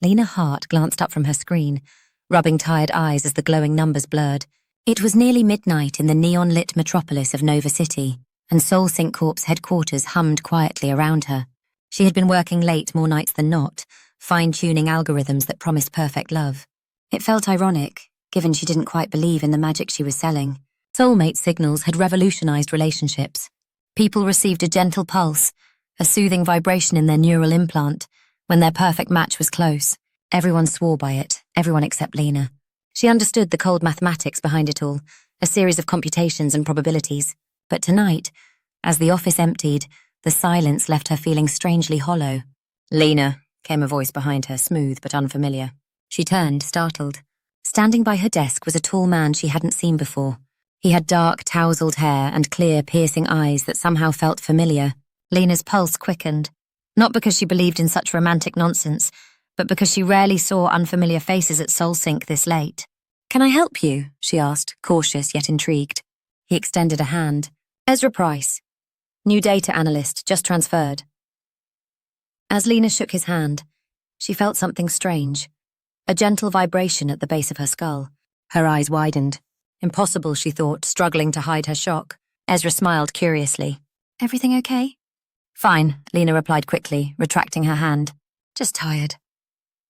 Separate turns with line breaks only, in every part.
Lena Hart glanced up from her screen, rubbing tired eyes as the glowing numbers blurred. It was nearly midnight in the neon-lit metropolis of Nova City, and SoulSync Corp's headquarters hummed quietly around her. She had been working late more nights than not, fine-tuning algorithms that promised perfect love. It felt ironic, given she didn't quite believe in the magic she was selling. Soulmate Signals had revolutionized relationships. People received a gentle pulse, a soothing vibration in their neural implant, when their perfect match was close. Everyone swore by it, everyone except Lena. She understood the cold mathematics behind it all, a series of computations and probabilities. But tonight, as the office emptied, the silence left her feeling strangely hollow. "Lena," came a voice behind her, smooth but unfamiliar. She turned, startled. Standing by her desk was a tall man she hadn't seen before. He had dark, tousled hair and clear, piercing eyes that somehow felt familiar. Lena's pulse quickened, not because she believed in such romantic nonsense, but because she rarely saw unfamiliar faces at SoulSync this late. "Can I help you?" she asked, cautious yet intrigued. He extended a hand. "Ezra Price. New data analyst, just transferred." As Lena shook his hand, she felt something strange. A gentle vibration at the base of her skull. Her eyes widened. Impossible, she thought, struggling to hide her shock. Ezra smiled curiously. "Everything okay?" "Fine," Lena replied quickly, retracting her hand. "Just tired."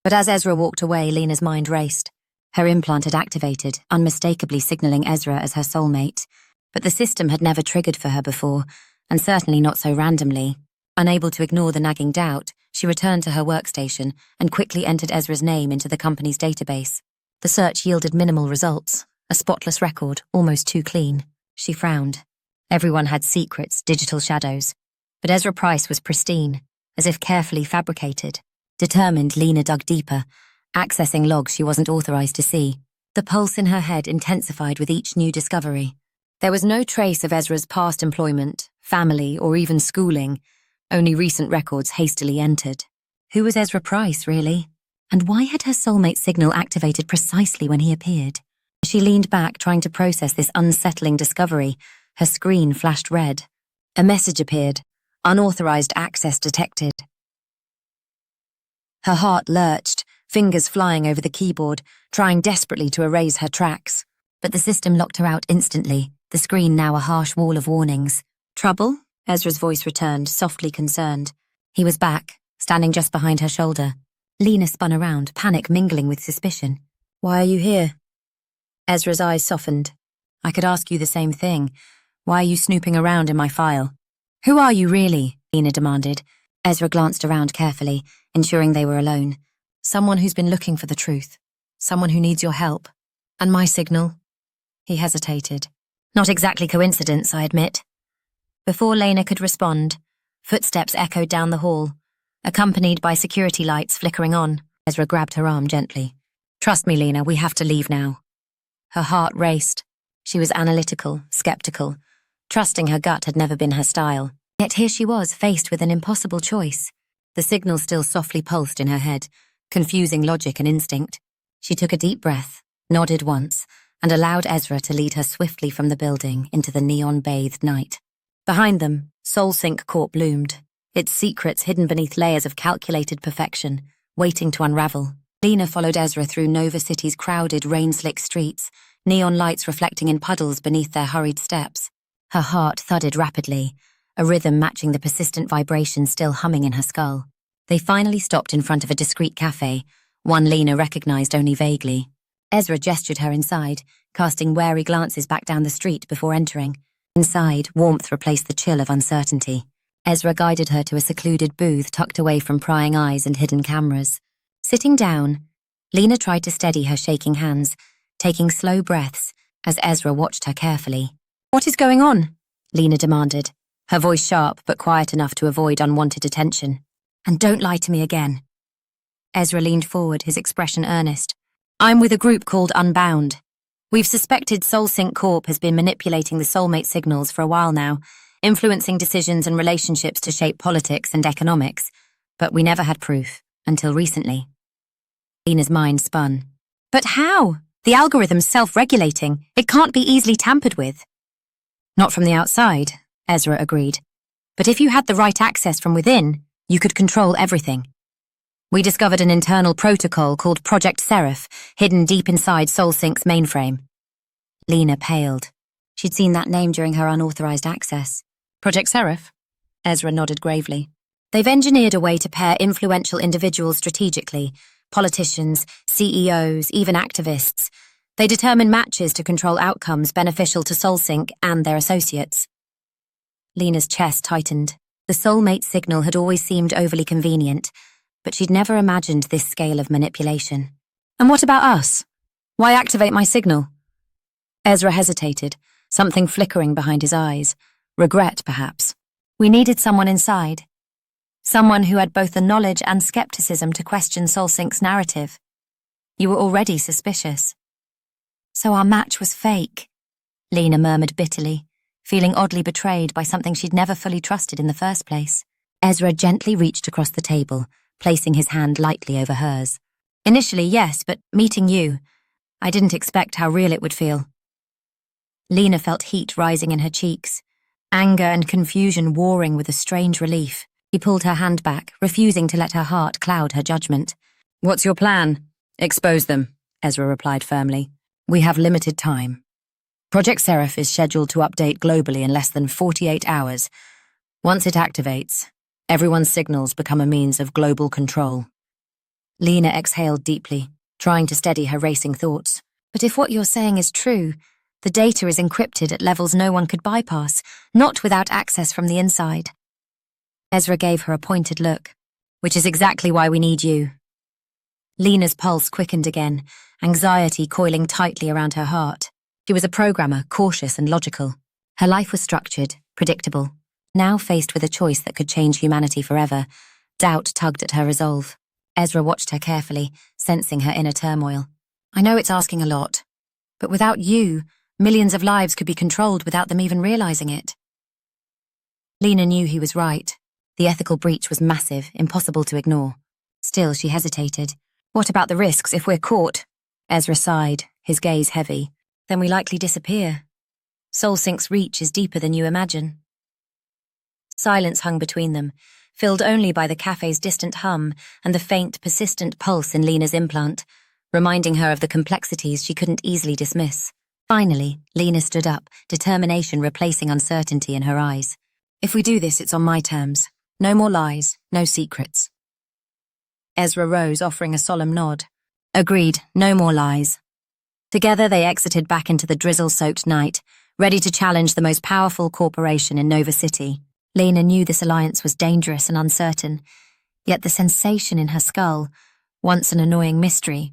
But as Ezra walked away, Lena's mind raced. Her implant had activated, unmistakably signaling Ezra as her soulmate. But the system had never triggered for her before, and certainly not so randomly. Unable to ignore the nagging doubt, she returned to her workstation and quickly entered Ezra's name into the company's database. The search yielded minimal results, a spotless record, almost too clean. She frowned. Everyone had secrets, digital shadows. But Ezra Price was pristine, as if carefully fabricated. Determined, Lena dug deeper, accessing logs she wasn't authorized to see. The pulse in her head intensified with each new discovery. There was no trace of Ezra's past employment, family, or even schooling, only recent records hastily entered. Who was Ezra Price, really? And why had her soulmate signal activated precisely when he appeared? She leaned back, trying to process this unsettling discovery. Her screen flashed red. A message appeared. Unauthorized access detected. Her heart lurched, fingers flying over the keyboard, trying desperately to erase her tracks. But the system locked her out instantly, the screen now a harsh wall of warnings. "Trouble?" Ezra's voice returned, softly concerned. He was back, standing just behind her shoulder. Lena spun around, panic mingling with suspicion. "Why are you here?" Ezra's eyes softened. "I could ask you the same thing. Why are you snooping around in my file?" "Who are you really?" Lena demanded. Ezra glanced around carefully, ensuring they were alone. "Someone who's been looking for the truth. Someone who needs your help. And my signal?" He hesitated. "Not exactly coincidence, I admit." Before Lena could respond, footsteps echoed down the hall, accompanied by security lights flickering on. Ezra grabbed her arm gently. "Trust me, Lena, we have to leave now." Her heart raced. She was analytical, skeptical. Trusting her gut had never been her style. Yet here she was, faced with an impossible choice. The signal still softly pulsed in her head, confusing logic and instinct. She took a deep breath, nodded once, and allowed Ezra to lead her swiftly from the building into the neon-bathed night. Behind them, SoulSync Corp loomed, its secrets hidden beneath layers of calculated perfection, waiting to unravel. Lena followed Ezra through Nova City's crowded, rain-slick streets, neon lights reflecting in puddles beneath their hurried steps. Her heart thudded rapidly, a rhythm matching the persistent vibration still humming in her skull. They finally stopped in front of a discreet cafe, one Lena recognized only vaguely. Ezra gestured her inside, casting wary glances back down the street before entering. Inside, warmth replaced the chill of uncertainty. Ezra guided her to a secluded booth tucked away from prying eyes and hidden cameras. Sitting down, Lena tried to steady her shaking hands, taking slow breaths as Ezra watched her carefully. "What is going on?" Lena demanded, her voice sharp but quiet enough to avoid unwanted attention. "And don't lie to me again." Ezra leaned forward, his expression earnest. "I'm with a group called Unbound. We've suspected SoulSync Corp has been manipulating the soulmate signals for a while now, influencing decisions and relationships to shape politics and economics, but we never had proof, until recently." Lena's mind spun. "But how? The algorithm's self-regulating. It can't be easily tampered with." "Not from the outside," Ezra agreed. "But if you had the right access from within, you could control everything." We discovered an internal protocol called Project Seraph, hidden deep inside SoulSync's mainframe. Lena paled. She'd seen that name during her unauthorized access. Project Seraph? Ezra nodded gravely. They've engineered a way to pair influential individuals strategically, politicians, CEOs, even activists. They determine matches to control outcomes beneficial to SoulSync and their associates. Lena's chest tightened. The Soulmate Signal had always seemed overly convenient, but she'd never imagined this scale of manipulation. And what about us? Why activate my signal? Ezra hesitated, something flickering behind his eyes. Regret, perhaps. We needed someone inside. Someone who had both the knowledge and skepticism to question SoulSync's narrative. You were already suspicious. So our match was fake, Lena murmured bitterly, feeling oddly betrayed by something she'd never fully trusted in the first place. Ezra gently reached across the table, placing his hand lightly over hers. Initially, yes, but meeting you, I didn't expect how real it would feel. Lena felt heat rising in her cheeks, anger and confusion warring with a strange relief. He pulled her hand back, refusing to let her heart cloud her judgment. What's your plan? Expose them, Ezra replied firmly. We have limited time. Project Seraph is scheduled to update globally in less than 48 hours. Once it activates, everyone's signals become a means of global control. Lena exhaled deeply, trying to steady her racing thoughts. But if what you're saying is true, the data is encrypted at levels no one could bypass, not without access from the inside. Ezra gave her a pointed look. Which is exactly why we need you. Lena's pulse quickened again, anxiety coiling tightly around her heart. She was a programmer, cautious and logical. Her life was structured, predictable. Now faced with a choice that could change humanity forever, doubt tugged at her resolve. Ezra watched her carefully, sensing her inner turmoil. I know it's asking a lot, but without you, millions of lives could be controlled without them even realizing it. Lena knew he was right. The ethical breach was massive, impossible to ignore. Still, she hesitated. What about the risks if we're caught? Ezra sighed, his gaze heavy. Then we likely disappear. SoulSync's reach is deeper than you imagine. Silence hung between them, filled only by the cafe's distant hum and the faint, persistent pulse in Lena's implant, reminding her of the complexities she couldn't easily dismiss. Finally, Lena stood up, determination replacing uncertainty in her eyes. If we do this, it's on my terms. No more lies, no secrets. Ezra rose, offering a solemn nod. Agreed, no more lies. Together they exited back into the drizzle-soaked night, ready to challenge the most powerful corporation in Nova City. Lena knew this alliance was dangerous and uncertain, yet the sensation in her skull, once an annoying mystery,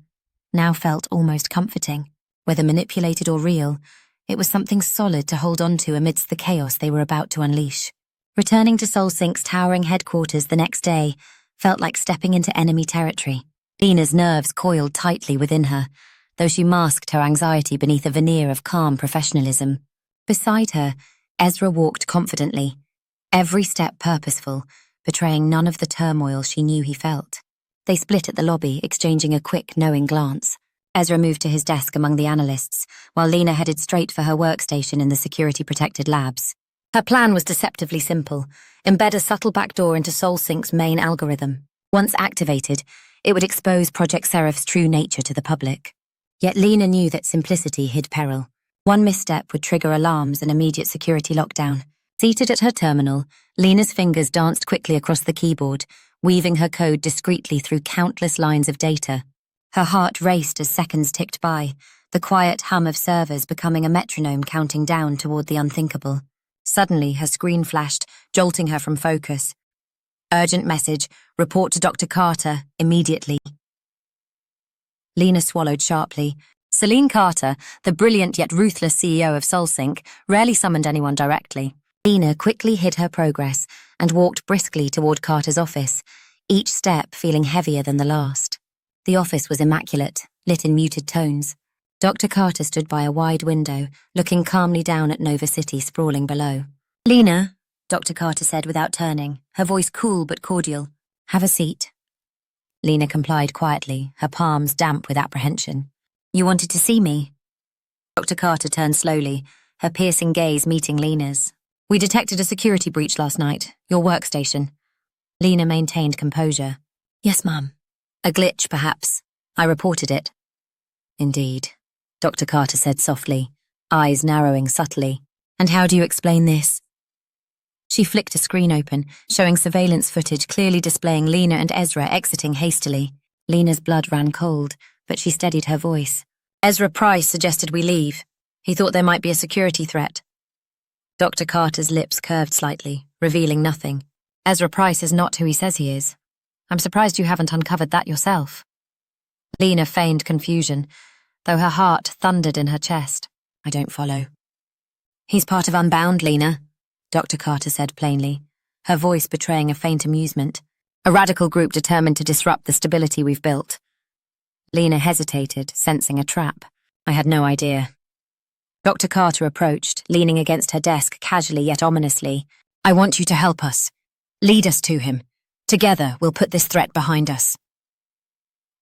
now felt almost comforting. Whether manipulated or real, it was something solid to hold on to amidst the chaos they were about to unleash. Returning to SoulSync's towering headquarters the next day felt like stepping into enemy territory. Lena's nerves coiled tightly within her, though she masked her anxiety beneath a veneer of calm professionalism. Beside her, Ezra walked confidently, every step purposeful, betraying none of the turmoil she knew he felt. They split at the lobby, exchanging a quick, knowing glance. Ezra moved to his desk among the analysts, while Lena headed straight for her workstation in the security-protected labs. Her plan was deceptively simple: embed a subtle backdoor into SoulSync's main algorithm. Once activated, it would expose Project Seraph's true nature to the public. Yet Lena knew that simplicity hid peril. One misstep would trigger alarms and immediate security lockdown. Seated at her terminal, Lena's fingers danced quickly across the keyboard, weaving her code discreetly through countless lines of data. Her heart raced as seconds ticked by, the quiet hum of servers becoming a metronome counting down toward the unthinkable. Suddenly, her screen flashed, jolting her from focus. Urgent message, report to Dr. Carter, immediately. Lena swallowed sharply. Celine Carter, the brilliant yet ruthless CEO of SoulSync, rarely summoned anyone directly. Lena quickly hid her progress and walked briskly toward Carter's office, each step feeling heavier than the last. The office was immaculate, lit in muted tones. Dr. Carter stood by a wide window, looking calmly down at Nova City sprawling below. Lena, Dr. Carter said without turning, her voice cool but cordial. Have a seat. Lena complied quietly, her palms damp with apprehension. You wanted to see me? Dr. Carter turned slowly, her piercing gaze meeting Lena's. We detected a security breach last night, your workstation. Lena maintained composure. Yes, ma'am. A glitch, perhaps. I reported it. Indeed, Dr. Carter said softly, eyes narrowing subtly. And how do you explain this? She flicked a screen open, showing surveillance footage clearly displaying Lena and Ezra exiting hastily. Lena's blood ran cold, but she steadied her voice. Ezra Price suggested we leave. He thought there might be a security threat. Dr. Carter's lips curved slightly, revealing nothing. Ezra Price is not who he says he is. I'm surprised you haven't uncovered that yourself. Lena feigned confusion, though her heart thundered in her chest. I don't follow. He's part of Unbound, Lena, Dr. Carter said plainly, her voice betraying a faint amusement. A radical group determined to disrupt the stability we've built. Lena hesitated, sensing a trap. I had no idea. Dr. Carter approached, leaning against her desk casually yet ominously. I want you to help us. Lead us to him. Together, we'll put this threat behind us.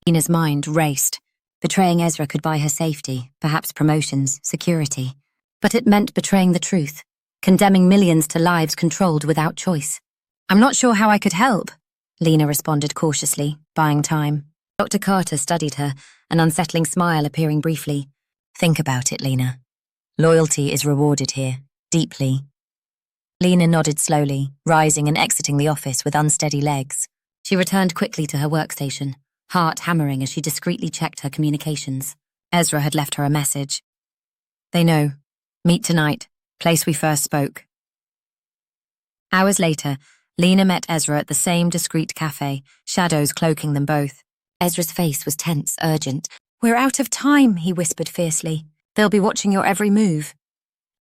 Lena's mind raced. Betraying Ezra could buy her safety, perhaps promotions, security. But it meant betraying the truth, condemning millions to lives controlled without choice. I'm not sure how I could help, Lena responded cautiously, buying time. Dr. Carter studied her, an unsettling smile appearing briefly. Think about it, Lena. Loyalty is rewarded here, deeply. Lena nodded slowly, rising and exiting the office with unsteady legs. She returned quickly to her workstation, heart hammering as she discreetly checked her communications. Ezra had left her a message. They know. Meet tonight, place we first spoke. Hours later, Lena met Ezra at the same discreet cafe, shadows cloaking them both. Ezra's face was tense, urgent. We're out of time, he whispered fiercely. They'll be watching your every move.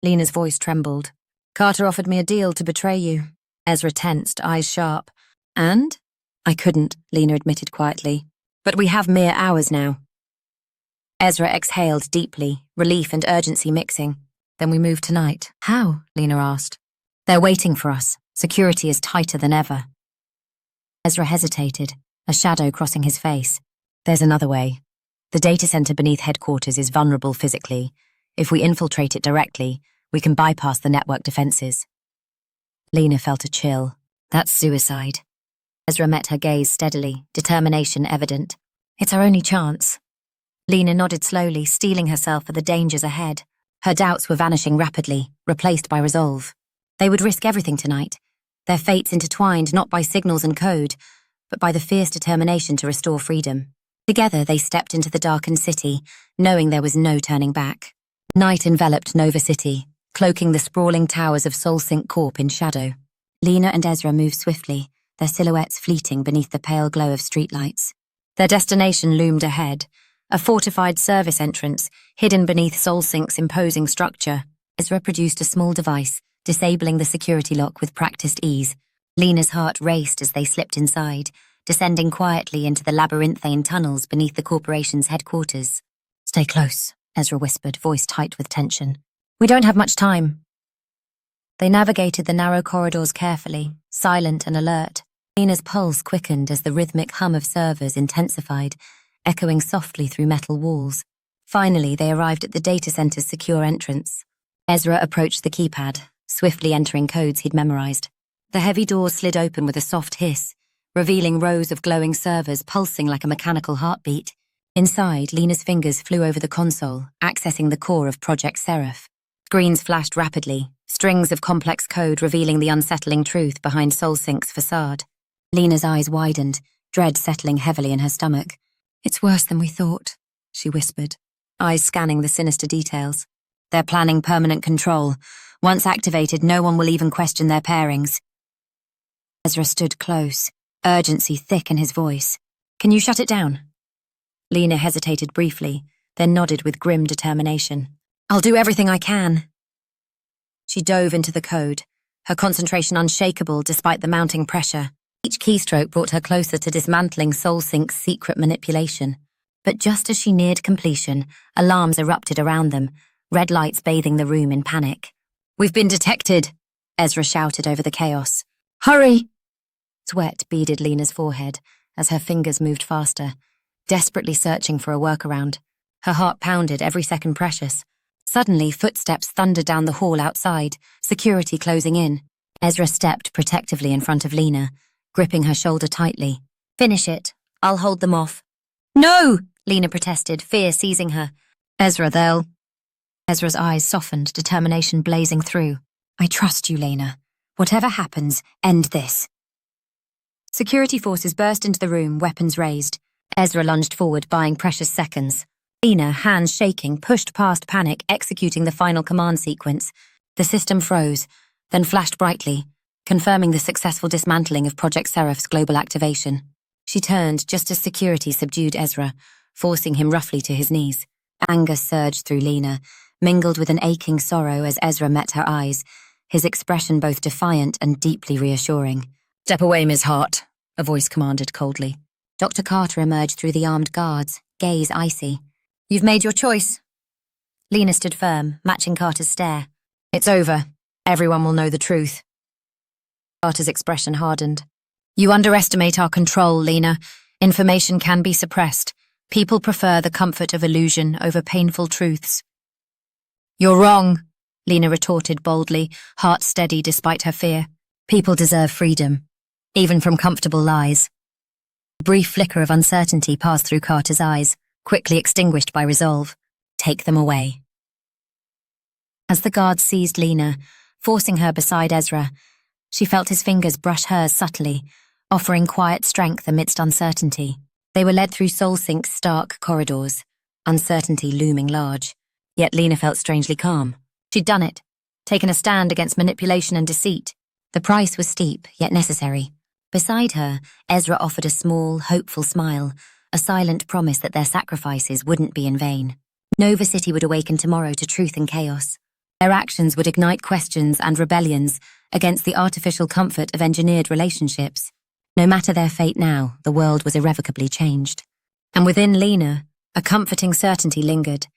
Lena's voice trembled. Carter offered me a deal to betray you. Ezra tensed, eyes sharp. And? I couldn't, Lena admitted quietly. But we have mere hours now. Ezra exhaled deeply, relief and urgency mixing. Then we move tonight. How? Lena asked. They're waiting for us. Security is tighter than ever. Ezra hesitated, a shadow crossing his face. There's another way. The data center beneath headquarters is vulnerable physically. If we infiltrate it directly, we can bypass the network defenses. Lena felt a chill. That's suicide. Ezra met her gaze steadily, determination evident. It's our only chance. Lena nodded slowly, steeling herself for the dangers ahead. Her doubts were vanishing rapidly, replaced by resolve. They would risk everything tonight, their fates intertwined not by signals and code, but by the fierce determination to restore freedom. Together they stepped into the darkened city, knowing there was no turning back. Night enveloped Nova City, cloaking the sprawling towers of Soulmate Corp in shadow. Lena and Ezra moved swiftly, their silhouettes fleeting beneath the pale glow of streetlights. Their destination loomed ahead, a fortified service entrance, hidden beneath Soulmate's imposing structure. Ezra produced a small device, disabling the security lock with practiced ease. Lena's heart raced as they slipped inside, descending quietly into the labyrinthine tunnels beneath the corporation's headquarters. Stay close, Ezra whispered, voice tight with tension. We don't have much time. They navigated the narrow corridors carefully, silent and alert. Lena's pulse quickened as the rhythmic hum of servers intensified, echoing softly through metal walls. Finally, they arrived at the data center's secure entrance. Ezra approached the keypad, swiftly entering codes he'd memorized. The heavy doors slid open with a soft hiss, revealing rows of glowing servers pulsing like a mechanical heartbeat. Inside, Lena's fingers flew over the console, accessing the core of Project Seraph. Screens flashed rapidly, strings of complex code revealing the unsettling truth behind Soulmate's facade. Lena's eyes widened, dread settling heavily in her stomach. It's worse than we thought, she whispered, eyes scanning the sinister details. They're planning permanent control. Once activated, no one will even question their pairings. Ezra stood close, urgency thick in his voice. Can you shut it down? Lena hesitated briefly, then nodded with grim determination. I'll do everything I can. She dove into the code, her concentration unshakable despite the mounting pressure. Each keystroke brought her closer to dismantling Soulmate's secret manipulation. But just as she neared completion, alarms erupted around them, red lights bathing the room in panic. We've been detected, Ezra shouted over the chaos. Hurry! Sweat beaded Lena's forehead as her fingers moved faster, desperately searching for a workaround. Her heart pounded, every second precious. Suddenly, footsteps thundered down the hall outside, security closing in. Ezra stepped protectively in front of Lena, gripping her shoulder tightly. Finish it. I'll hold them off. No! Lena protested, fear seizing her. Ezra's eyes softened, determination blazing through. I trust you, Lena. Whatever happens, end this. Security forces burst into the room, weapons raised. Ezra lunged forward, buying precious seconds. Lena, hands shaking, pushed past panic, executing the final command sequence. The system froze, then flashed brightly, confirming the successful dismantling of Project Seraph's global activation. She turned just as security subdued Ezra, forcing him roughly to his knees. Anger surged through Lena, mingled with an aching sorrow as Ezra met her eyes, his expression both defiant and deeply reassuring. Step away, Ms. Hart, a voice commanded coldly. Dr. Carter emerged through the armed guards, gaze icy. You've made your choice. Lena stood firm, matching Carter's stare. It's over. Everyone will know the truth. Carter's expression hardened. You underestimate our control, Lena. Information can be suppressed. People prefer the comfort of illusion over painful truths. You're wrong, Lena retorted boldly, heart steady despite her fear. People deserve freedom, even from comfortable lies. A brief flicker of uncertainty passed through Carter's eyes, quickly extinguished by resolve. Take them away. As the guards seized Lena, forcing her beside Ezra, she felt his fingers brush hers subtly, offering quiet strength amidst uncertainty. They were led through SoulSync's stark corridors, uncertainty looming large. Yet Lena felt strangely calm. She'd done it, taken a stand against manipulation and deceit. The price was steep, yet necessary. Beside her, Ezra offered a small, hopeful smile, a silent promise that their sacrifices wouldn't be in vain. Nova City would awaken tomorrow to truth and chaos. Their actions would ignite questions and rebellions against the artificial comfort of engineered relationships. No matter their fate now, the world was irrevocably changed. And within Lena, a comforting certainty lingered,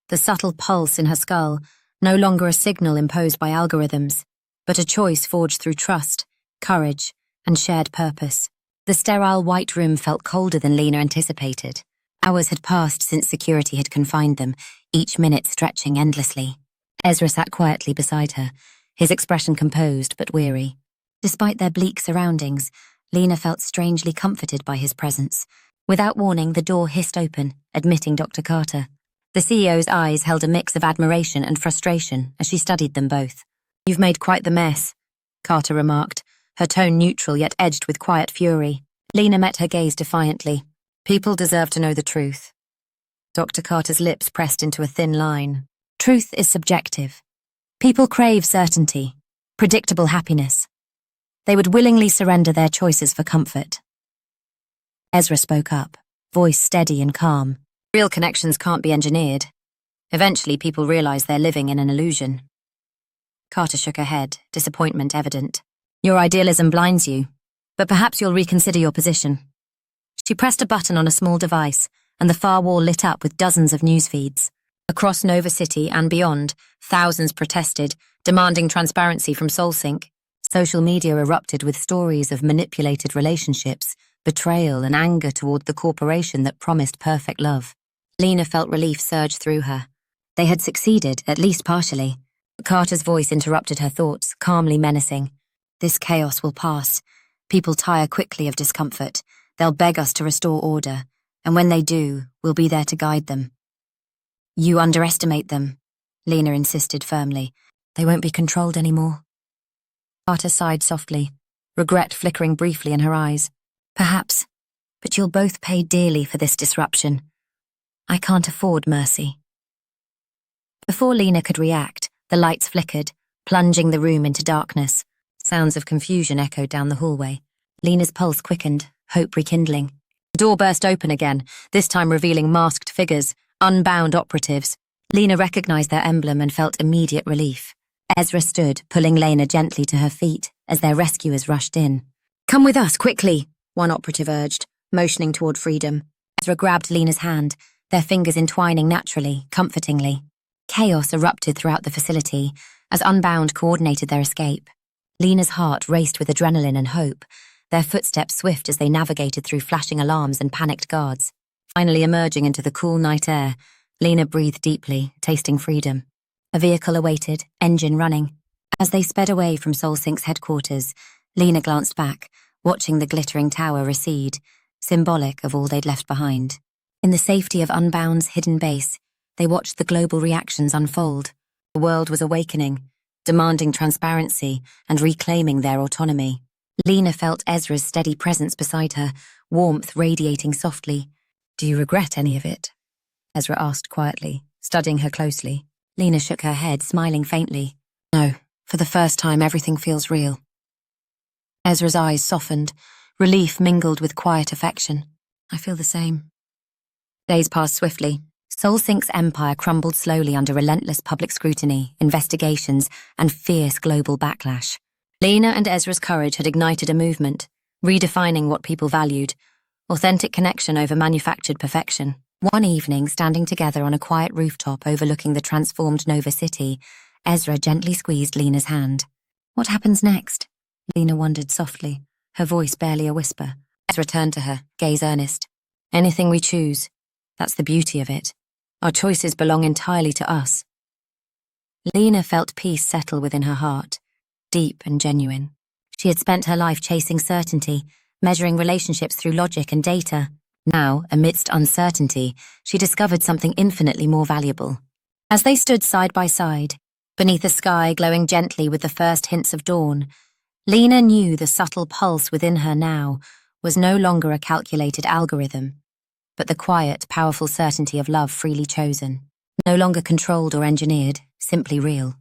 the subtle pulse in her skull, no longer a signal imposed by algorithms, but a choice forged through trust, courage, and shared purpose. The sterile white room felt colder than Lena anticipated. Hours had passed since security had confined them, each minute stretching endlessly. Ezra sat quietly beside her, his expression composed but weary. Despite their bleak surroundings, Lena felt strangely comforted by his presence. Without warning, the door hissed open, admitting Dr. Carter. The CEO's eyes held a mix of admiration and frustration as she studied them both. You've made quite the mess, Carter remarked, her tone neutral yet edged with quiet fury. Lena met her gaze defiantly. People deserve to know the truth. Dr. Carter's lips pressed into a thin line. Truth is subjective. People crave certainty, predictable happiness. They would willingly surrender their choices for comfort. Ezra spoke up, voice steady and calm. Real connections can't be engineered. Eventually, people realize they're living in an illusion. Carter shook her head, disappointment evident. Your idealism blinds you, but perhaps you'll reconsider your position. She pressed a button on a small device, and the far wall lit up with dozens of news feeds. Across Nova City and beyond, thousands protested, demanding transparency from SoulSync. Social media erupted with stories of manipulated relationships, betrayal and anger toward the corporation that promised perfect love. Lena felt relief surge through her. They had succeeded, at least partially. Carter's voice interrupted her thoughts, calmly menacing. This chaos will pass. People tire quickly of discomfort. They'll beg us to restore order, and when they do, we'll be there to guide them. You underestimate them, Lena insisted firmly. They won't be controlled anymore. Carter sighed softly, regret flickering briefly in her eyes. Perhaps, but you'll both pay dearly for this disruption. I can't afford mercy. Before Lena could react, the lights flickered, plunging the room into darkness. Sounds of confusion echoed down the hallway. Lena's pulse quickened, hope rekindling. The door burst open again, this time revealing masked figures, unbound operatives. Lena recognized their emblem and felt immediate relief. Ezra stood, pulling Lena gently to her feet as their rescuers rushed in. Come with us, quickly, one operative urged, motioning toward freedom. Ezra grabbed Lena's hand, their fingers entwining naturally, comfortingly. Chaos erupted throughout the facility as Unbound coordinated their escape. Lena's heart raced with adrenaline and hope, their footsteps swift as they navigated through flashing alarms and panicked guards. Finally emerging into the cool night air, Lena breathed deeply, tasting freedom. A vehicle awaited, engine running. As they sped away from SoulSync's headquarters, Lena glanced back, watching the glittering tower recede, symbolic of all they'd left behind. In the safety of Unbound's hidden base, they watched the global reactions unfold. The world was awakening, demanding transparency and reclaiming their autonomy. Lena felt Ezra's steady presence beside her, warmth radiating softly. "Do you regret any of it?" Ezra asked quietly, studying her closely. Lena shook her head, smiling faintly. "No, for the first time everything feels real." Ezra's eyes softened, relief mingled with quiet affection. "I feel the same." Days passed swiftly. SoulSync's empire crumbled slowly under relentless public scrutiny, investigations, and fierce global backlash. Lena and Ezra's courage had ignited a movement, redefining what people valued, authentic connection over manufactured perfection. One evening, standing together on a quiet rooftop overlooking the transformed Nova City, Ezra gently squeezed Lena's hand. "What happens next?" Lena wondered softly, her voice barely a whisper. Ezra turned to her, gaze earnest. "Anything we choose. That's the beauty of it. Our choices belong entirely to us." Lena felt peace settle within her heart, deep and genuine. She had spent her life chasing certainty, measuring relationships through logic and data. Now, amidst uncertainty, she discovered something infinitely more valuable. As they stood side by side, beneath a sky glowing gently with the first hints of dawn, Lena knew the subtle pulse within her now was no longer a calculated algorithm, but the quiet, powerful certainty of love freely chosen, no longer controlled or engineered, simply real.